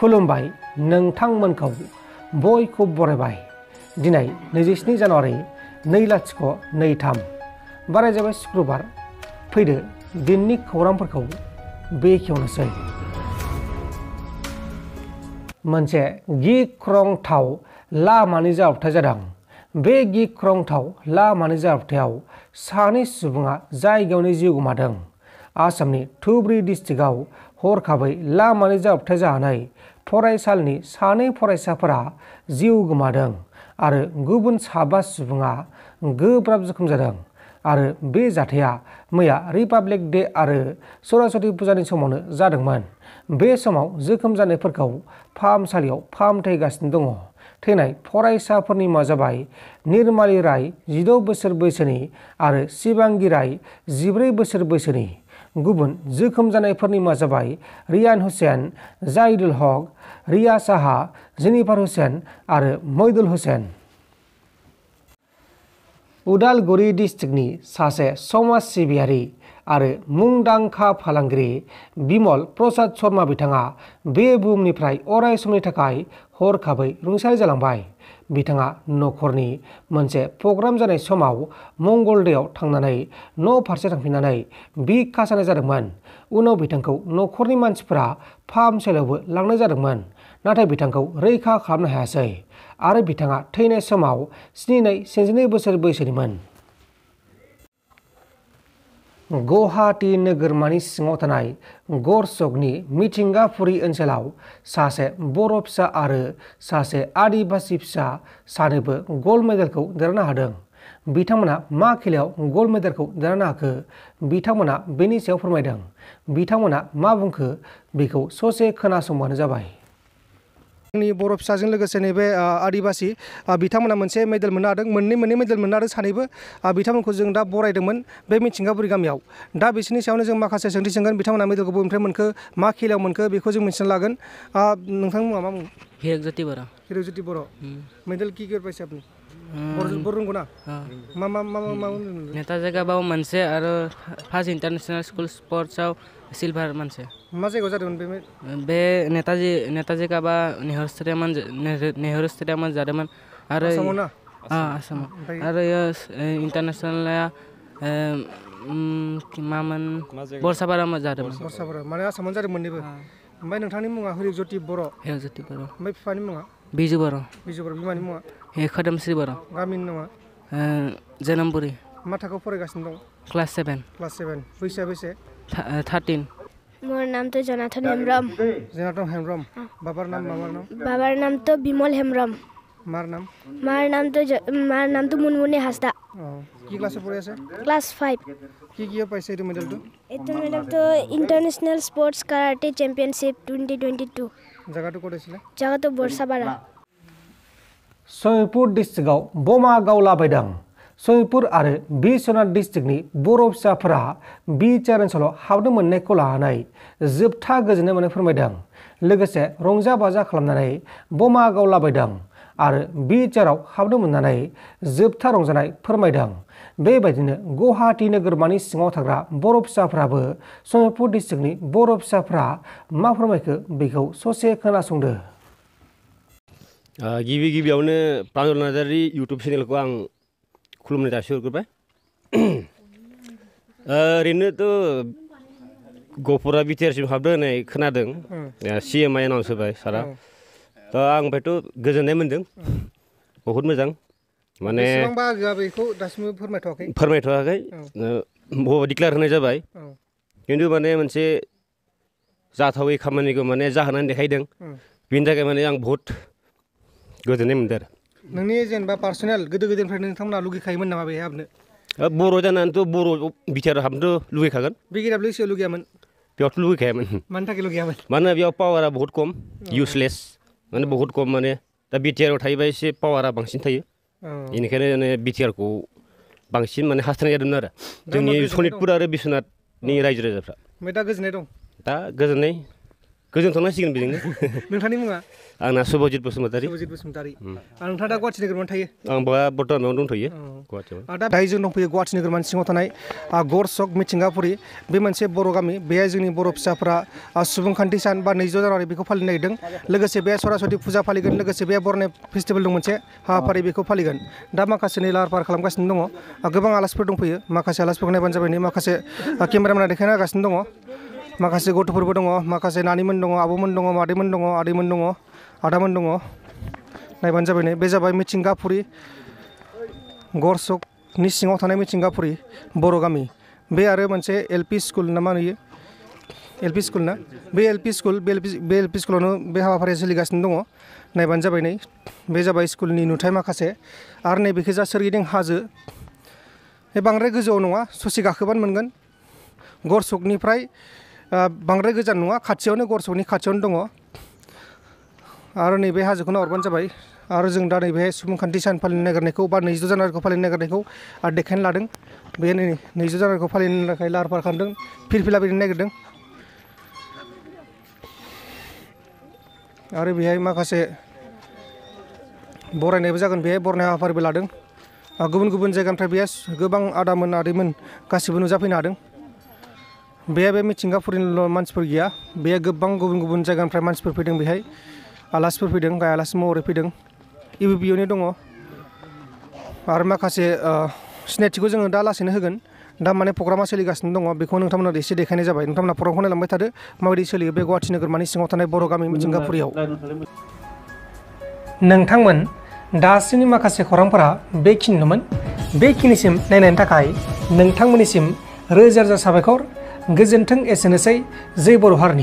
खुलुमबाय नोंथांमोनखौ बयखौ बरायबाय। दिनै 27 जानुवारि 2023 बाराय जाबाय शुक्रबार। फैदो दिननि खौरांफोरखौ बेखेवनोसै। मोनसे गिख्रंथाव लामानि जाब्रबथाय जादों। बे गिख्रंथाव लामानि जाब्रबथायाव सानै सुबुङा जायगायावनो जिउ गोमादों। आसामनि धुबरी डिस्ट्रिक्टआव हरखाबै लामानि जाब्रबथाय जानानै फरायसालिनि सानै फरायसाफोरा जिउ गोमादों आरो गुबुन 7 सुबुङा गोब्राब जखम जादों आरो बे जाथाया मैया रिपाब्लिक डे आरो सरस्वती फुजानि समावनो जादोंमोन। बे समाव जोखोम जानायफोरखौ फाहामसालियाव फाहामथाय होगासिनो दङ। थैनाय फरायसाफोरनि मुङा जाबाय निर्माली राय 16 बोसोर बैसोनि आरो शिबांगी राय 14 बोसोर बैसोनि। गुबुन जोखोम जानायफोरनि मुङा जाबाय रियान हुसैन, जाहिदुल हक, रिया साहा, जेनिफार हुसैन आरो मइदुल हुसैन। उदालगुरि डिस्ट्रिक्टनि सासे समाज सिबियारि आरो मुंदांखा फालांगिरि बिमल प्रसाद शर्मा बिथाङा बे बुहुमनिफ्राय अराय समनि थाखाय हरखाबै रुंसारि जालांबाय। बिथाङा न'खरनि मोनसे प्रग्राम जानाय समाव मंगलदैयाव थांनानै न' फारसे थांफिननानै बिखा सानाय जादोंमोन। उनाव बिथांखौ न'खरनि मानसिफोरा फाहामसालियावबो लांनाय जादोंमोन, नाथाय बिथांखौ रैखा खालामनो हायासै आरो बिथाङा थैनाय समाव 72 बोसोर बैसोनिमोन। गुवाहाटी नोगोरमानि सिङाव थानाय गरचकनि मिथिंगाफुरि ओनसोलाव सासे बर' फिसा आरो सासे आदिबासि फिसा सानैबो गल्ड मेडेलखौ देरहानो हादों। बिथांमोना मा खेलायाव गल्ड मेडेलखौ देरहानो हाखो बिथांमोना बेनि सायाव फोरमायदों। बिथांमोना मा बुंखो बेखौ ससे खोनासंबानो जाबाय। जोंनि बर' फिसाजों लोगोसे नैबे आदिबासि बिथांमोना मोनसे मेडेल मोननो हादों। मोननै मेडेल मोननो हादों सानैबो। बिथांमोनखौ जों दा बरायदोंमोन बे मिथिंगाफुरि गामियाव। दा बिसोरनि सायावनो जों माखासे सोंथि सोंगोन। बिथांमोना मेडेलखौ बबेनिफ्राय मोनखो, मा खेलायाव मोनखो बेखौ जों मिथिना लागोन। नोंथांनि मुङा मा मुं? हिरकज्योति बर'। हिरकज्योति बर'। मेडेल की पाइसे आपने? बर' रोंगौ ना? मा नेता जायगाबाव मोनसे आरो फार्स्ट इन्टारनेशनेल स्कुल स्पर्ट्सआव सिलभार मोनसे। मा जायगायाव जादोंमोन बे नेताजि गाबा नेहरू स्टेडियामाव जादोंमोन आरो आसामाव ना? आसामाव आरो इन्टारनेसनेलआ मामोन बरसाबाराव जादोंमोन। बरसाबारा माने आसामावनो जादों मोननैबो। ओमफ्राय नोंथांनि मुङा हिरकज्योति बर'? हिरकज्योति बर'। ओमफ्राय बिफानि मुङा? बिजु बर'। बिजु बर'। बिमानि मुङा? खोदोमस्रि बर'। गामिनि मुङा? जोनोमपुरि। मा थाखोआव फरायगासिनो दं? क्लास 7। क्लास 7। बैसोआ बेसे? 13। मोर नाम तो जोनाथन हेम्ब्रम। जोनाथन हेम्ब्रम। बाबार नाम मामार नाम? बाबार नाम तो बिमल हेम्ब्रम। मार नाम? मार नाम तो मुनमुनी हासदा। কি ক্লাসে পড়ে আছে? ক্লাস 5। কি পাইছে এই মেডেলটো? এই মেডেলটো ইন্টারন্যাশনাল স্পোর্টস কারাটে চ্যাম্পিয়নশিপ 2022। জায়গাটো কোথায় ছিল? জায়গাটো বরসাবাড়া। सनितपुर डिस्ट्रिक्टआव बमा गावलाबायदों। सनितपुर आरो बिश्वनाथ डिस्ट्रिक्टनि बर' फिसाफोरा बिटिआर ओनसोलाव हाबनो मोननायखौ लानानै जोबथा गोजोननाय मोननाय फोरमायदों। लोगोसे रंजा बाजा खालामनानै बमा गावलाबायदों आरो बिटिआरआव हाबनो मोननानै जोबथा रंजानाय फोरमायदों। बेबायदिनो गुवाहाटी नोगोरमानि सिङाव थाग्रा बर' फिसाफ्राबो सनितपुर डिस्ट्रिक्टनि बर' फिसाफ्रा मा फोरमायखो बेखौ ससे खोनासंदो। गिबियावनो प्रान्जल नार्जारि इउटुब चेनेलखौ आं खुलुमनाय जासिहरग्रोबाय। ओरैनोथ' गफुरा बिटिआरसिम हाबदों होननाय खोनादों। CMI एनाउन्स होबाय सारा। दा आं ओमफ्रायथ' गोजोननाय मोन्दों। बहुद मोजां। माने बेसेबां बाहागोआ बेखौ दासिमबो फोरमायथ'वाखै? डिक्लेयार होनाय जाबाय। खिन्थु माने मोनसे जाथावै खामानिखौ माने जाहोनानै देखायदों। बेनि थाखाय माने आं बहुद गोजोननाय मोनदों आरो। नोंनि जेनेबा पार्सनेल गोदो गोदायनिफ्राय नोंथांमोना लुगैखायोमोन नामा बेहाय हाबनो? बर' जानानैथ' बर' बिटिआर हाबनोथ' लुगैखागोन। बे गेदाब्लो एसेयाव लुगैयामोन? बेयावथ' लुगैखायामोन। मानि थाखाय लुगैयामोन? मानोना बेयाव पावारा बहुत खम, इउजलेस माने बहुत खम। माने दा बिटिआरआव थायोबा एसे पावारा बांसिन थायो। बेनिखायनो बिटिआरखौ बांसिन माने हास्थायनाय जादोंमोन आरो जोंनि सनितपुर आरो बिश्वनाथनि रायजो राजाफ्रा। ओमफ्राय दा गोजोननाय दं? दा गोजोननाय गोजोनथ'नांसिगोन बेजोंनो। नोंथांनि मुङा? आंना सुभजित बसुमतारी। सुभजित बसुमतारी। नोंथाङा दा गुवाहाटि नोगोरमायाव थायो? आं बर्तमानाव दंथ'यो गुवाहाटियाव। दा दायो जों दंफैयो गुवाहाटि नोगोरमानि सिङाव थानाय गरसक मिथिंगापुरि। बे मोनसे बर' गामि। बेहाय जोंनि बर' फिसाफोरा सुबुंखान्थि सान बा 2 जानुवारि बेखौ फालिनो नागिरदों। लोगोसे बे सरासति फुजा फालिगोन। लोगोसे बे बरनाय फेस्टिभेल दं मोनसे हाबाफारि बेखौ फालिगोन। दा माखासे नै लाहार फाहार खालामगासिनो दङ। गोबां आलासिफोर दंफैयो। माखासे आलासिफोरखौ नायबानो जाबाय। माखासे केमेरामेना देखायना होगासिनो दङ। माखासे गथ'फोरबो दङ। माखासे नानिमोन दङ, आब'मोन दङ, मादैमोन दङ, आदैमोन दङ, आदामोन दङ। नायबानो जाबाय। बे जाबाय मिथिंगापुरि गरसकनि सिङाव थानाय मिथिंगापुरि बर' गामि। बे आरो मोनसे एलपि स्कुल ना मा नुयो? एलपि स्कुल ना? बे एलपि स्कुल बे एलपि स्कुलावनो बे हाबाफारिया सोलिगासिनो दङ। नायबानो जाबाय। बे जाबाय स्कुलनि नुथाय माखासे। आरो नैबेखि जा सोरगिदिं हाजो। बे बांद्राय गोजौआव नङा, ससे गाखोबानो मोनगोन। गरसकनिफ्राय बांद्राय गोजान नङा, खाथियावनो गरसकनि खाथियावनो दङ। आरो नैबे हाजोखौ नाहरबानो जाबाय। आरो जों दा नैबे सुबुंखान्थि सान फालिनो नागिरनायखौ बा 2 जानुवारिखौ फालिनो नागिरनायखौ देखायनो लादों। बे 2 जानुवारिखौ फालिनो थाखाय लाहार फाहार खालामदों। फिरफिला बिरनो नागिरदों। आरो बेहाय माखासे बरायनायबो जागोन। बेहाय बरायनाय हाबाफारिबो लादों। गुबुन गुबुन जायगानिफ्राय बेहाय गोबां आदामोन आदैमोन गासिबो नुजाफैनो हादों। बे मिथिंगापुरिनिल' मानसिफोर गैया। बेहाय गोबां गुबुन गुबुन जायगानिफ्राय मानसिफोर फैदों। बेहाय आलासिफोर फैदों। गाहाय आलासि महरै फैदों। इउपिपिअनि दङ। आरो माखासे सिनायथिखौ जोङो दा लासैनो होगोन। दा माने प्रग्रामा सोलिगासिनो दङ। बेखौ नोंथांमोना एसे देखायनाय जाबाय। नोंथांमोना प्रग्रामखौ नायलांबाय थादो माबायदि सोलियो बे गुवाहाटि नोगोरमानि सिङाव थानाय बर' गामि मिथिंगापुरियाव। नोंथांमोन दासिमनि माखासे खौरांफोरा बेखिनिनोमोन। बेखिनिसिम नायनायनि थाखाय नोंथांमोननिसिम रोजा रोजा साबायखर। गोजोन्थों। एसेनोसै। जै बर' हारिनि।